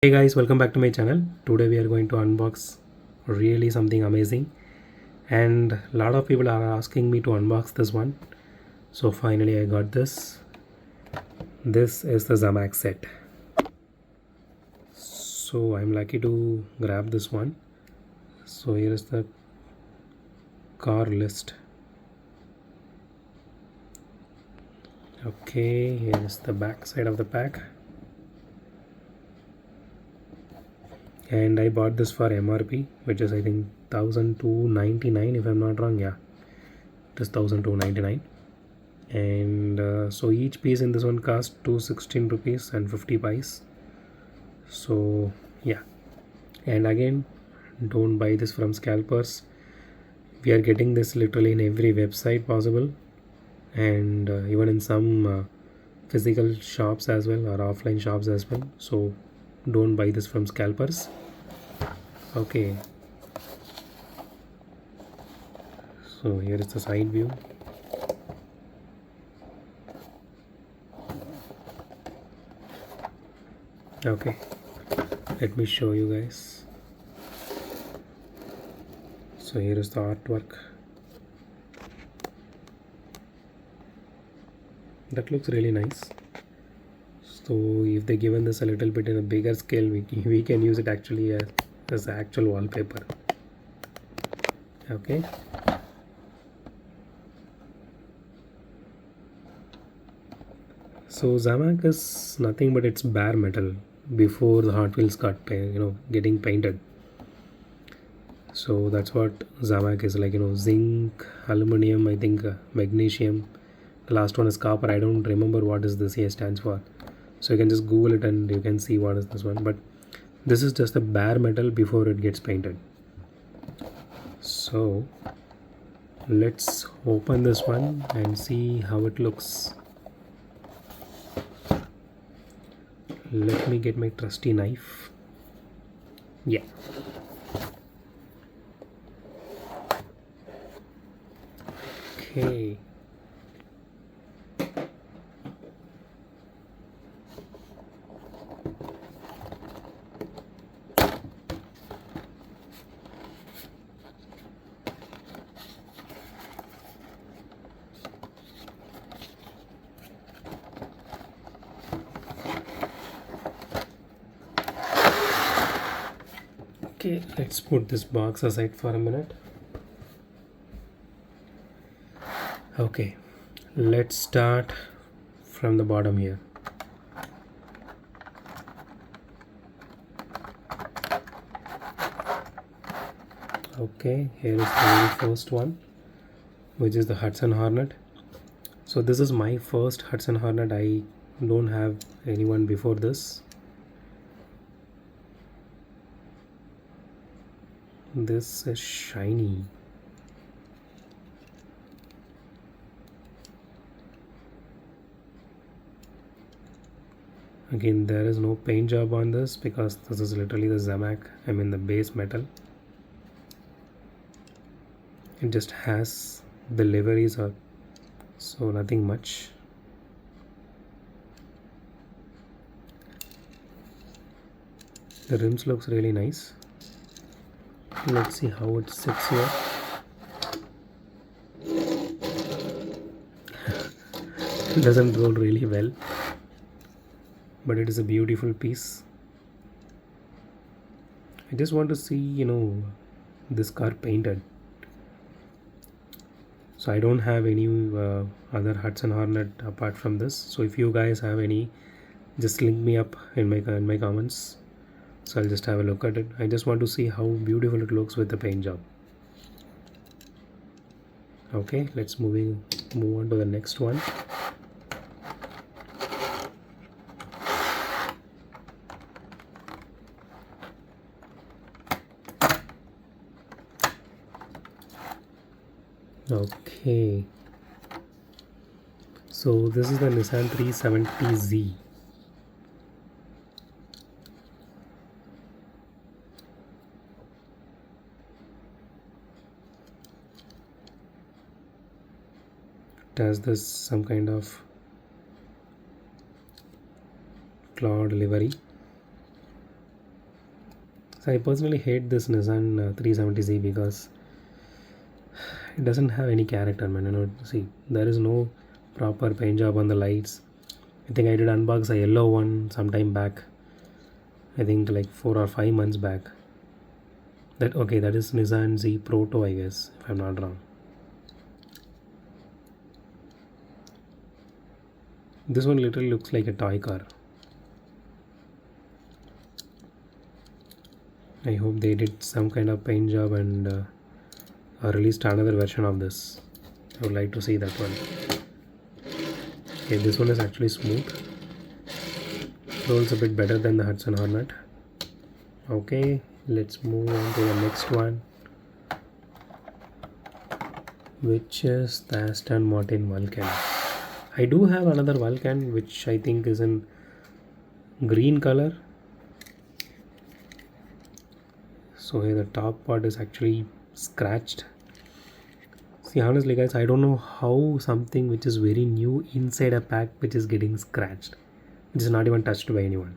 Hey guys, welcome back to my channel. Today we are going to unbox really something amazing, and a lot of people are asking me to unbox this one. So finally I got this. This is the ZAMAC set. So I'm lucky to grab this one. So here is the car list. Okay, here is the back side of the pack. And I bought this for MRP, which is I think 1299 if I'm not wrong. Yeah, it is 1299. And so each piece in this one cost 216 rupees and 50 pies. So yeah, and again, don't buy this from scalpers. We are getting this literally in every website possible, and even in some physical shops as well, or offline shops as well. So don't buy this from scalpers. Okay, so here is the side view. Okay, let me show you guys. So here is the artwork. That looks really nice. So if they given this a little bit in a bigger scale, we can use it actually as the actual wallpaper. Okay, so ZAMAC is nothing but it's bare metal before the Hot Wheels got getting painted. So that's what ZAMAC is like, zinc, aluminum, I think magnesium. The last one is copper. I don't remember what is this here stands for. So you can just Google it and you can see what is this one. But this is just a bare metal before it gets painted. So let's open this one and see how it looks. Let me get my trusty knife. Yeah. Okay. Okay, let's put this box aside for a minute. Okay, let's start from the bottom here. Okay, here is the very first one, which is the Hudson Hornet. So this is my first Hudson Hornet. I don't have anyone before this. This is shiny. Again, there is no paint job on this because this is literally the ZAMAC, I mean the base metal. It just has the liveries are so nothing much. The rims looks really nice. Let's see how it sits here. It doesn't roll really well, but it is a beautiful piece. I just want to see this car painted. So I don't have any other Hudson Hornet apart from this. So if you guys have any, just link me up in my comments. So I'll just have a look at it. I just want to see how beautiful it looks with the paint job. Okay, let's move on to the next one. Okay, so this is the Nissan 370Z. It has this some kind of cloud livery. So I personally hate this Nissan 370Z because it doesn't have any character, man. See, there is no proper paint job on the lights. I think I did unbox a yellow one sometime back. I think like 4 or 5 months back. That okay, that is Nissan Z Proto, I guess, if I'm not wrong. This one literally looks like a toy car. I hope they did some kind of paint job and released another version of this. I would like to see that one. Okay, this one is actually smooth. Rolls a bit better than the Hudson Hornet. Okay, let's move on to the next one, which is the Aston Martin Vulcan. I do have another Vulcan which I think is in green color. So here the top part is actually scratched. See, honestly guys, I don't know how something which is very new inside a pack which is getting scratched, which is not even touched by anyone.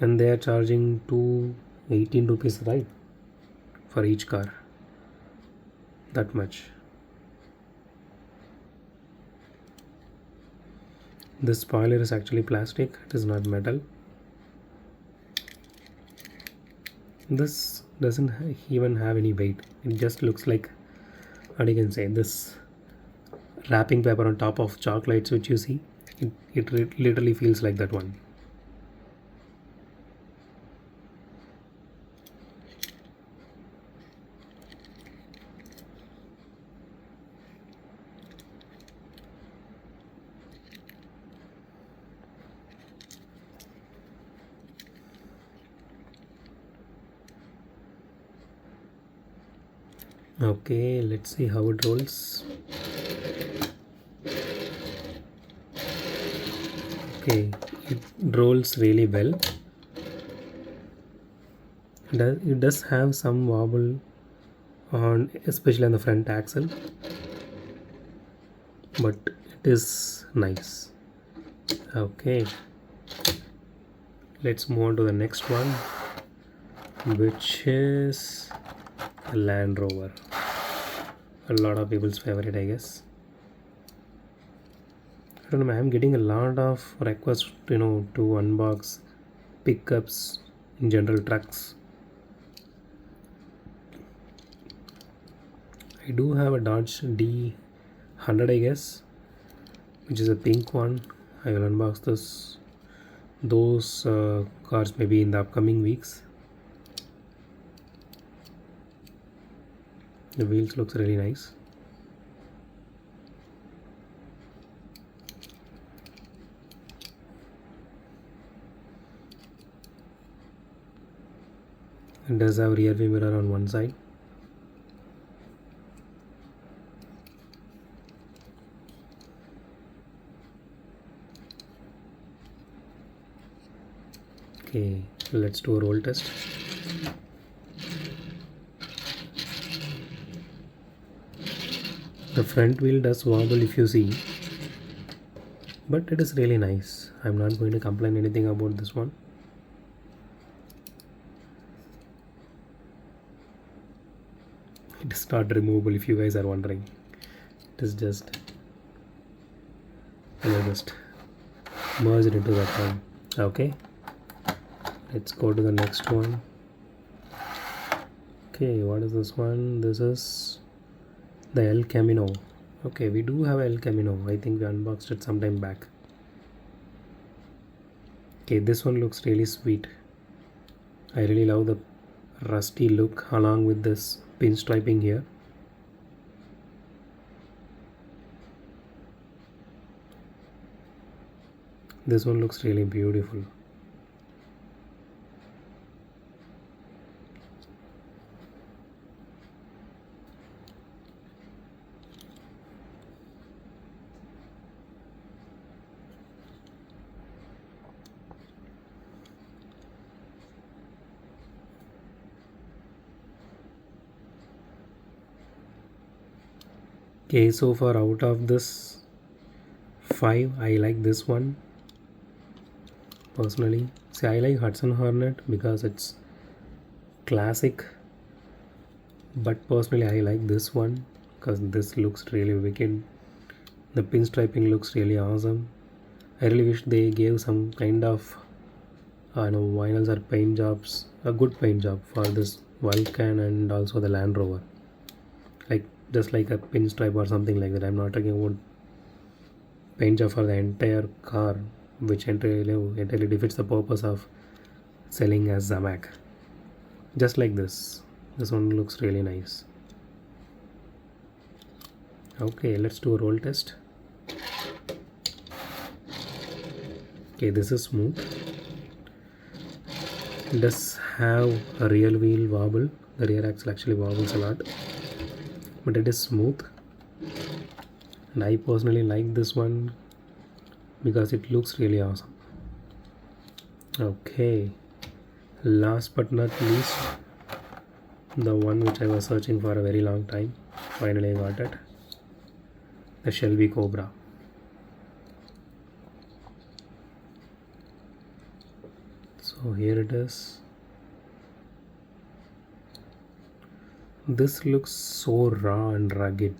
And they are charging 218 rupees, right, for each car. That much. This spoiler is actually plastic, it is not metal. This doesn't even have any weight. It just looks like, what you can say, this wrapping paper on top of chocolates which you see. It literally feels like that one. Okay, let's see how it rolls. Okay, it rolls really well. It does have some wobble on, especially on the front axle, but it is nice. Okay, let's move on to the next one, which is a Land Rover. A lot of people's favorite, I guess. I don't know, I'm getting a lot of requests, to unbox pickups in general, trucks. I do have a Dodge D100, I guess, which is a pink one. I will unbox those cars maybe in the upcoming weeks. The wheels looks really nice. It does have rear view mirror on one side. Okay, let's do a roll test. The front wheel does wobble if you see, but it is really nice. I'm not going to complain anything about this one. It is not removable if you guys are wondering. It is just merged into that one. Okay, let's go to the next one. Okay, what is this one? This is the El Camino. Okay, we do have El Camino. I think we unboxed it sometime back. Okay, this one looks really sweet. I really love the rusty look along with this pinstriping here. This one looks really beautiful. Okay, so far out of this 5, I like this one. personally. See, I like Hudson Hornet because it's classic, but personally I like this one because this looks really wicked. The pinstriping looks really awesome. I really wish they gave some kind of vinyls or paint jobs, a good paint job for this Vulcan and also the Land Rover, like just like a pinstripe or something like that. I'm not talking about paint job for the entire car, which entirely defeats the purpose of selling as ZAMAC. Just like this one looks really nice. Okay, let's do a roll test. Okay, this is smooth. It does have a rear wheel wobble. The rear axle actually wobbles a lot, but it is smooth, and I personally like this one because it looks really awesome. Okay, last but not least, the one which I was searching for a very long time. Finally I got it. The Shelby Cobra. So here it is. This looks so raw and rugged.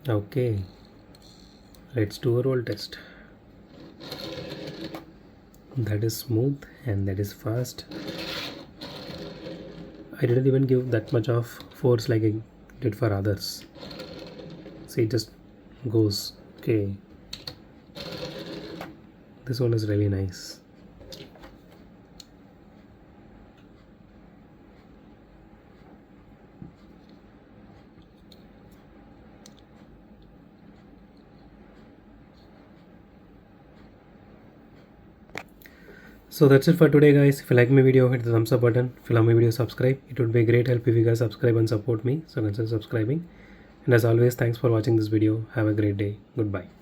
Okay, let's do a roll test. That is smooth and that is fast. I didn't even give that much of force like I did for others. See, it just goes. Okay, this one is really nice. So that's it for today, guys. If you like my video, hit the thumbs up button. If you love my video, subscribe. It would be a great help if you guys subscribe and support me. So consider subscribing. And as always, thanks for watching this video. Have a great day. Goodbye.